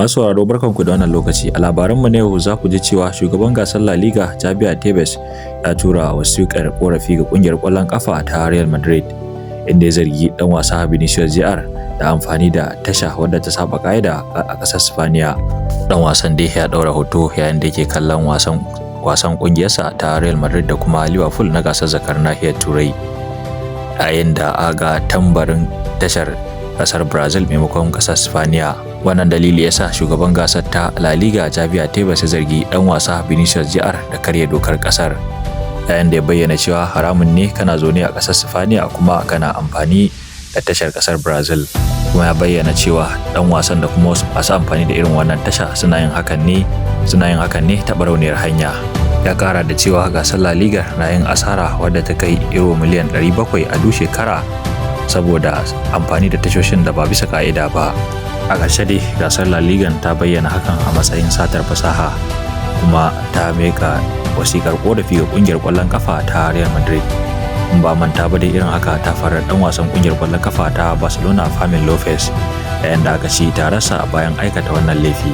Masu sauraro barkanku da wannan lokaci. A labaranmu na yau za ku ji cewa shugaban gasar La Liga Javi Tebas ya tura wasiƙar ƙorafi ga ƙungiyar ƙwallon ƙafa ta Real Madrid, inda ya zargi ɗan wasa Vinicius Jr. da amfani da tasha wadda ta saba ƙa'ida a ƙasar Spaniya. Ɗan wasan dai ya ɗaura hoto yayin da yake kallon wasan ƙungiyarsa ta Real Madrid da kuma Liverpool na gasar zakar nahiyar Turai, yayin da aga tambarin tashar ƙasar Brazil maimakon ƙasar Spaniya. Wannan dalili yasa shugaban gasar ta La Liga Javi Tebas ya zargi dan wasa Vinicius Jr. da karya dokar kasar, yayin da ya bayyana cewa haramun ne kana zaune a kasar Spaniya kuma kana amfani da tashar kasar Brazil, kuma ya bayyana cewa dan wasan da kuma wasu masu amfani da irin wannan tasha suna yin hakan ne ta barauniyar hanya. Ya kara da cewa gasar La Liga na yin asara wadda ta kai euro miliyan 700 a duk shekara saboda amfani da tashoshin da ba bisa ka'ida ba. A ƙarshe dai gasar La Liga ta bayyana hakan a matsayin satar fasaha, kuma ta meka wasiƙar ƙorafi ga ƙungiyar ƙwallon ƙafa ta Real Madrid. In ba manta ba dai irin haka ta faru da ɗan wasan ƙungiyar ƙwallon ƙafa ta Barcelona Fermin Lopez, yayin da aka ci tararsa bayan aikata wannan laifi.